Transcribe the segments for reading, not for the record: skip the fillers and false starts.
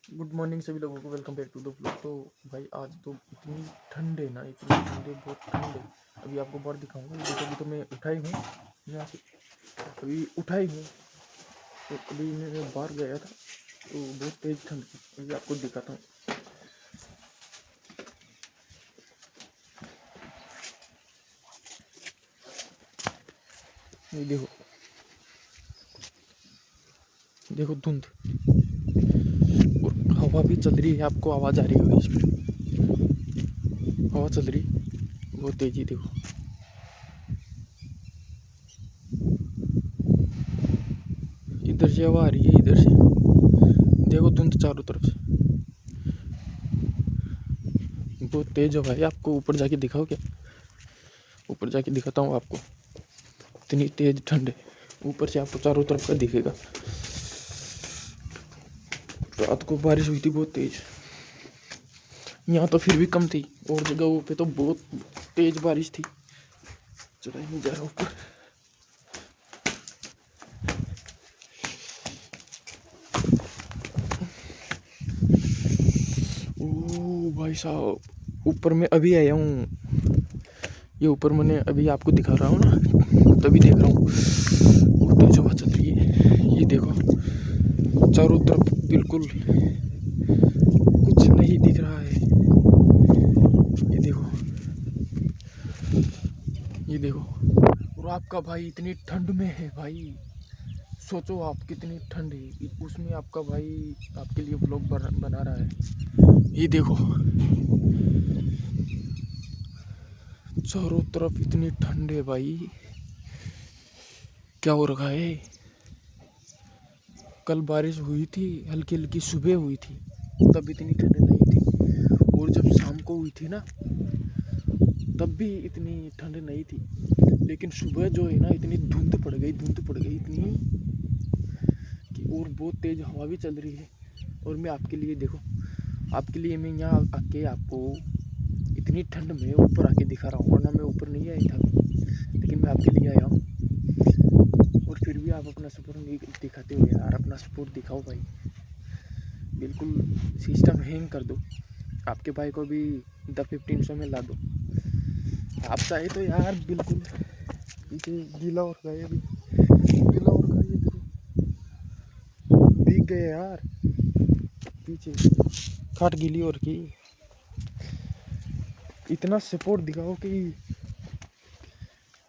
Good morning सभी लोगों को, welcome back to the blog. तो भाई आज तो इतनी ठंड है ना, इतनी ठंड है, बहुत ठंड है। अभी आपको बाहर दिखाऊंगा। देखो अभी तो मैं उठा ही हूँ यहाँ से, अभी उठा ही हूँ। तो अभी मैं बाहर गया था तो बहुत तेज़ ठंड थी। अभी आपको दिखाता हूँ। ये देखो, देखो धुंध, और हवा भी चल रही है। आपको आवाज़ आ रही होगी इसमें, हवा चल रही बहुत तेज़ी। देखो इधर से हवा आ रही है, इधर से देखो धुंध चारों तरफ से, बहुत तेज हवा है। आपको ऊपर जाके दिखाओ क्या? ऊपर जाके दिखाता हूँ आपको। इतनी तेज ठंड है, ऊपर से आपको चारों तरफ का दिखेगा। रात को बारिश हुई थी बहुत तेज, यहाँ तो फिर भी कम थी, और जगहों पे तो बहुत तेज बारिश थी। चला ही नहीं जा रहा ऊपर। ओ भाई साहब, ऊपर मैं अभी आया हूँ। ये ऊपर मैंने अभी आपको दिखा रहा हूँ ना, तभी देख रहा हूँ। और तेज हवा चल रही है। ये देखो चारों तरफ बिल्कुल कुछ नहीं दिख रहा है। ये देखो, ये देखो। और आपका भाई इतनी ठंड में है भाई, सोचो आप कितनी ठंड है, उसमें आपका भाई आपके लिए व्लॉग बना रहा है। ये देखो चारों तरफ इतनी ठंड है भाई, क्या हो रखा है। कल बारिश हुई थी, हल्की हल्की सुबह हुई थी, तब इतनी ठंड नहीं थी। और जब शाम को हुई थी ना, तब भी इतनी ठंड नहीं थी। लेकिन सुबह जो है ना, इतनी धुंध पड़ गई, धुंध पड़ गई इतनी कि, और बहुत तेज हवा भी चल रही है। और मैं आपके लिए देखो, आपके लिए मैं यहाँ आके आपको इतनी ठंड में ऊपर आके दिखा रहा हूँ, वरना मैं ऊपर नहीं आया था, लेकिन मैं आपके लिए आया हूँ। और फिर भी आप अपना सपोर्ट नहीं दिखाते हो यार, अपना सपोर्ट दिखाओ भाई। बिल्कुल सिस्टम हैंग कर दो, आपके भाई को भी 1500 में ला दो। आप चाहे तो यार बिल्कुल पीछे गीला और गए, अभी गीला और गए, भीग गए यार, पीछे खाट गीली और की। इतना सपोर्ट दिखाओ कि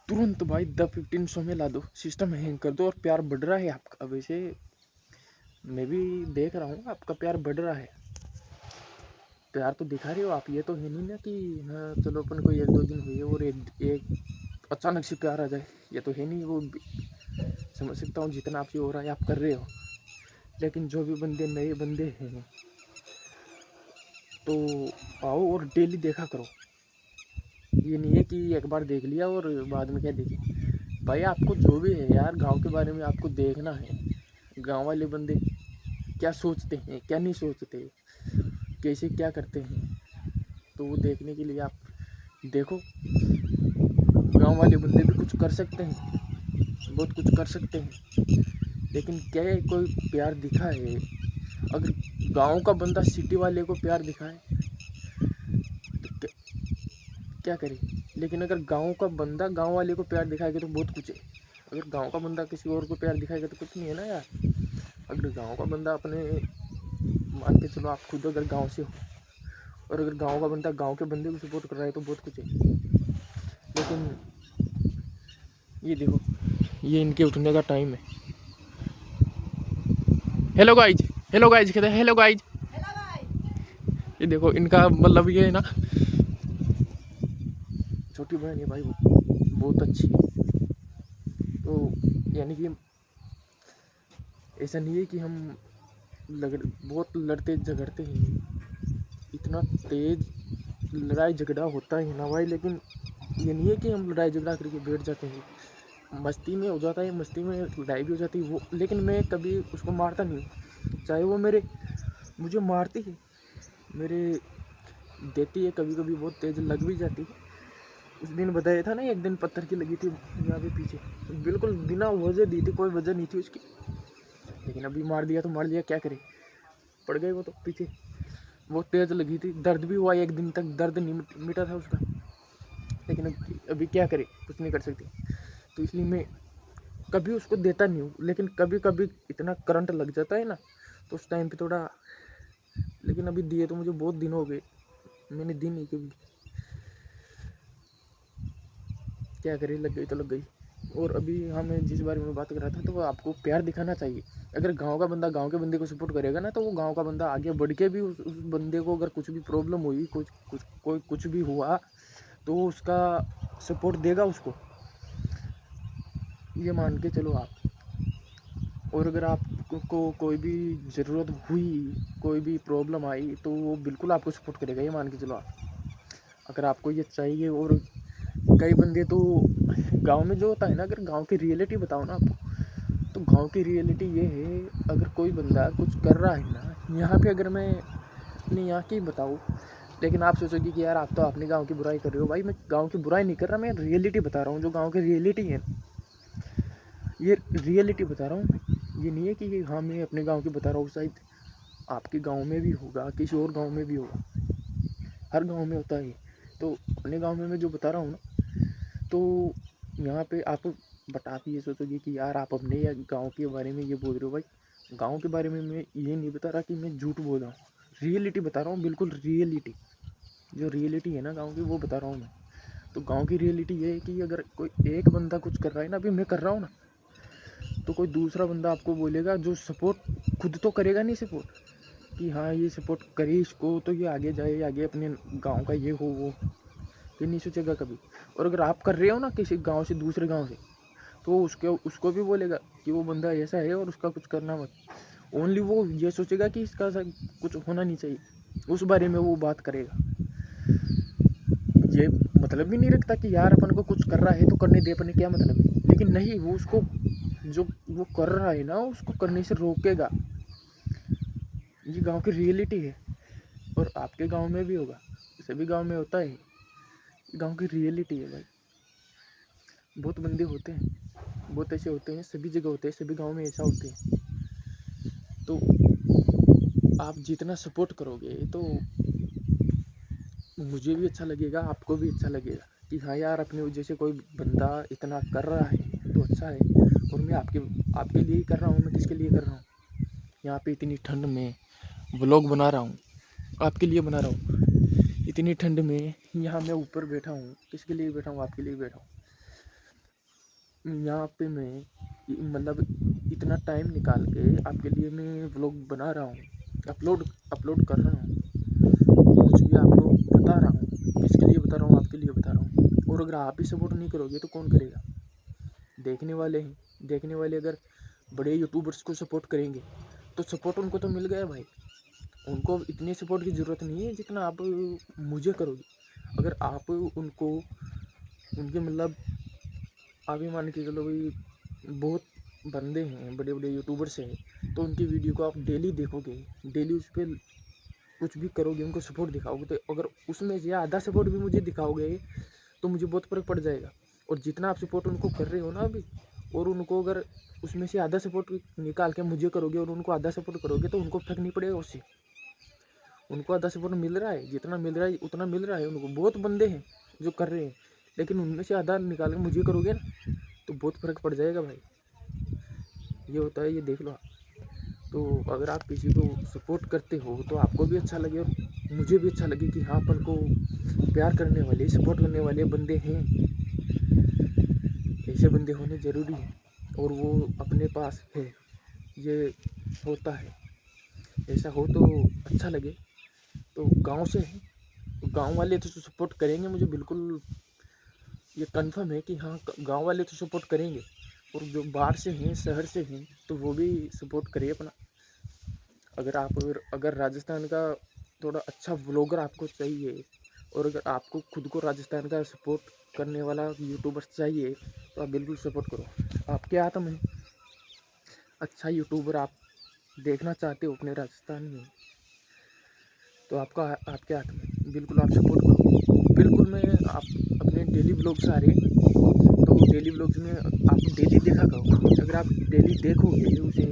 तुरंत भाई 1500 में ला दो, सिस्टम हैंग कर दो। और प्यार बढ़ रहा है आपका, वैसे मैं भी देख रहा हूँ आपका प्यार बढ़ रहा है। प्यार तो दिखा रहे हो आप, ये तो है नहीं ना कि हाँ चलो अपन को 1-2 दिन हुए और एक अचानक से प्यार आ जाए, ये तो है नहीं। वो समझ सकता हूँ जितना आपसे हो रहा है आप कर रहे हो, लेकिन जो भी बंदे नए बंदे हैं तो आओ और डेली देखा करो। ये नहीं है कि एक बार देख लिया और बाद में क्या देखे। भाई आपको जो भी है यार, गांव के बारे में आपको देखना है। गांव वाले बंदे क्या सोचते हैं, क्या नहीं सोचते, कैसे क्या करते हैं, तो वो देखने के लिए आप देखो। गांव वाले बंदे भी कुछ कर सकते हैं, बहुत कुछ कर सकते हैं, लेकिन क्या है कोई प्यार दिखा है? अगर गांव का बंदा सिटी वाले को प्यार दिखाए तो क्या करे। लेकिन अगर गांव का बंदा गांव वाले को प्यार दिखाएगा तो बहुत कुछ है। अगर गांव का बंदा किसी और को प्यार दिखाएगा तो कुछ नहीं है ना यार। अगर गांव का बंदा अपने, मान के चलो आप खुद अगर गांव से हो, और अगर गांव का बंदा गांव के बंदे को सपोर्ट कर रहा है तो बहुत कुछ है। लेकिन ये देखो, ये इनके उठने का टाइम है। हेलो गाइज, हेलो गाइज कहते हैं, हेलो गाइज। ये देखो इनका मतलब ये है ना, छोटी बहन है भाई, बहुत अच्छी है। तो यानी कि ऐसा नहीं है कि हम बहुत लड़ते झगड़ते हैं, इतना तेज लड़ाई झगड़ा होता है ना भाई। लेकिन ये नहीं है कि हम लड़ाई झगड़ा करके बैठ जाते हैं, मस्ती में हो जाता है, मस्ती में लड़ाई भी हो जाती है वो। लेकिन मैं कभी उसको मारता नहीं हूँ, चाहे वो मुझे मारती है, मेरे देती है, कभी कभी बहुत तेज लग भी जाती है। उस दिन बताया था ना, एक दिन पत्थर की लगी थी यहाँ पे पीछे, बिल्कुल बिना वजह दी थी, कोई वजह नहीं थी उसकी, लेकिन अभी मार दिया तो मार दिया, क्या करे। पड़ गए वो तो पीछे, वो तेज़ लगी थी, दर्द भी हुआ, एक दिन तक दर्द नहीं मिटा था उसका, लेकिन अभी क्या करे, कुछ नहीं कर सकते। तो इसलिए मैं कभी उसको देता नहीं हूँ, लेकिन कभी कभी इतना करंट लग जाता है ना, तो उस टाइम पे थोड़ा, लेकिन अभी दिए तो मुझे बहुत दिन हो गए, मैंने दी नहीं कभी, क्या करे, लग गई तो लग गई। और अभी मैं जिस बारे में बात कर रहा था, तो वो आपको प्यार दिखाना चाहिए। अगर गांव का बंदा गांव के बंदे को सपोर्ट करेगा ना, तो वो गांव का बंदा आगे बढ़ के भी उस बंदे को, अगर कुछ भी प्रॉब्लम हुई, कुछ भी हुआ, तो वो उसका सपोर्ट देगा उसको, ये मान के चलो आप। और अगर आपको कोई भी ज़रूरत हुई, कोई भी प्रॉब्लम आई, तो वो बिल्कुल आपको सपोर्ट करेगा, ये मान के चलो आप, अगर आपको ये चाहिए। और कई बंदे तो गांव में जो होता है ना, अगर गांव की रियलिटी बताओ ना आपको, तो गांव की रियलिटी ये है, अगर कोई बंदा कुछ कर रहा है ना, यहाँ पे अगर मैं अपने यहाँ की बताऊँ, लेकिन आप सोचोगे कि यार आप तो अपने गांव की बुराई कर रहे हो। भाई मैं गांव की बुराई नहीं कर रहा, मैं रियलिटी बता रहा हूँ, जो गांव की रियलिटी है, ये रियलिटी बता रहा हूँ। ये नहीं है कि हाँ मैं अपने गांव की बता रहा हूँ, शायद आपके गांव में भी होगा, किसी और गांव में भी होगा, हर गांव में होता है। तो अपने गांव में मैं जो बता रहा हूँ ना, तो यहाँ पे आप ये सोचोगे कि यार आप अपने या गांव के बारे में ये बोल रहे हो। भाई गांव के बारे में मैं ये नहीं बता रहा कि मैं झूठ बोल रहा हूँ, रियलिटी बता रहा हूँ, बिल्कुल रियलिटी, जो रियलिटी है ना गांव की, वो बता रहा हूँ मैं। तो गांव की रियलिटी ये है कि अगर कोई एक बंदा कुछ कर रहा है ना, अभी मैं कर रहा हूँ ना, तो कोई दूसरा बंदा आपको बोलेगा, जो सपोर्ट खुद तो करेगा नहीं सपोर्ट, कि हाँ ये सपोर्ट करे इसको तो ये आगे जाए, आगे अपने गांव का ये हो वो, ये नहीं सोचेगा कभी। और अगर आप कर रहे हो ना किसी गांव से दूसरे गांव से, तो उसको भी बोलेगा कि वो बंदा ऐसा है और उसका कुछ करना मत। ओनली वो ये सोचेगा कि इसका कुछ होना नहीं चाहिए, उस बारे में वो बात करेगा। ये मतलब भी नहीं रखता कि यार अपन को कुछ कर रहा है तो करने दे, अपने क्या मतलब है, लेकिन नहीं, वो उसको जो वो कर रहा है ना, उसको करने से रोकेगा। ये गांव की रियलिटी है, और आपके गांव में भी होगा, सभी गांव में होता है, गांव की रियलिटी है भाई। बहुत बंदे होते हैं, बहुत ऐसे होते हैं, सभी जगह होते हैं, सभी गांव में ऐसा होते हैं। तो आप जितना सपोर्ट करोगे, तो मुझे भी अच्छा लगेगा, आपको भी अच्छा लगेगा कि हाँ यार अपने वजह से कोई बंदा इतना कर रहा है तो अच्छा है। और मैं आपके लिए ही कर रहा हूँ, मैं किसके लिए कर रहा हूँ, यहाँ पे इतनी ठंड में व्लॉग बना रहा हूँ, आपके लिए बना रहा हूँ। इतनी ठंड में यहाँ मैं ऊपर बैठा हूँ, किसके लिए बैठा हूँ, आपके लिए बैठा हूँ। यहाँ पे मैं मतलब इतना टाइम निकाल के आपके लिए मैं व्लॉग बना रहा हूँ, अपलोड कर रहा हूँ, कुछ भी आपको बता रहा हूँ, किसके लिए बता रहा हूँ, आपके लिए बता रहा हूँ। और अगर आप ही सपोर्ट नहीं करोगे तो कौन करेगा, देखने वाले हैं, देखने वाले अगर बड़े यूट्यूबर्स को सपोर्ट करेंगे तो सपोर्ट उनको तो मिल गया भाई, उनको इतनी सपोर्ट की ज़रूरत नहीं है जितना आप मुझे करोगे। अगर आप उनको उनके मतलब आप ही मान के चलो भाई, बहुत बंदे हैं, बड़े बड़े यूट्यूबर्स हैं, तो उनकी वीडियो को आप डेली देखोगे, डेली उस पर कुछ भी करोगे, उनको सपोर्ट दिखाओगे, तो अगर उसमें से आधा सपोर्ट भी मुझे दिखाओगे तो मुझे बहुत फ़र्क पड़ जाएगा। और जितना आप सपोर्ट उनको कर रहे हो ना अभी, और उनको अगर उसमें से आधा सपोर्ट निकाल के मुझे करोगे और उनको आधा सपोर्ट करोगे, तो उनको फर्क नहीं पड़ेगा उससे। उनको आधा सपोर्ट मिल रहा है, जितना मिल रहा है उतना मिल रहा है उनको, बहुत बंदे हैं जो कर रहे हैं, लेकिन उनमें से आधा निकाल के मुझे करोगे ना, तो बहुत फ़र्क पड़ जाएगा भाई। ये होता है, ये देख लो आप। तो अगर आप किसी को सपोर्ट करते हो तो आपको भी अच्छा लगे और मुझे भी अच्छा लगे कि हाँ अपन को प्यार करने वाले, सपोर्ट करने वाले बंदे हैं, ऐसे बंदे होने ज़रूरी हैं, और वो अपने पास है, ये होता है, ऐसा हो तो अच्छा लगे। तो गांव से है, तो गांव वाले तो सपोर्ट करेंगे मुझे, बिल्कुल ये कंफर्म है कि हाँ गांव वाले तो सपोर्ट करेंगे। और जो बाहर से हैं, शहर से हैं, तो वो भी सपोर्ट करिए अपना। अगर राजस्थान का थोड़ा अच्छा व्लॉगर आपको चाहिए, और अगर आपको खुद को राजस्थान का सपोर्ट करने वाला यूट्यूबर चाहिए, तो आप बिल्कुल सपोर्ट करो। आपके हाथ में अच्छा यूट्यूबर आप देखना चाहते हो अपने राजस्थान में, तो आपके हाथ में, बिल्कुल आप सपोर्ट करो। बिल्कुल मैं आप अपने डेली व्लॉग्स आ रहे हैं, तो डेली व्लॉग्स में आप डेली देखा करो। अगर आप डेली देखोगे उसे,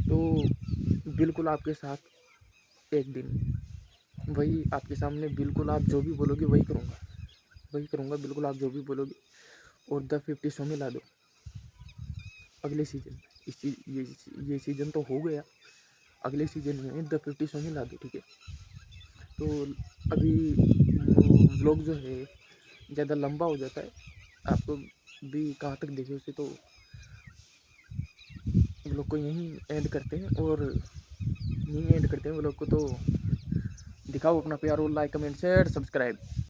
तो बिल्कुल आपके साथ एक दिन वही आपके सामने, बिल्कुल आप जो भी बोलोगे वही करूँगा, वही करूँगा, बिल्कुल आप जो भी बोलोगे। और द 50 शो में ला दो अगले सीजन। ये सीज़न तो हो गया, अगले सीजन में द 50 शो में ला दो, ठीक है। तो अभी व्लॉग जो है ज़्यादा लंबा हो जाता है, आपको भी कहाँ तक देखे उसे, तो व्लॉग को यहीं एंड करते हैं। और यहीं एंड करते हैं व्लॉग को। तो दिखाओ अपना प्यार और लाइक कमेंट शेयर सब्सक्राइब।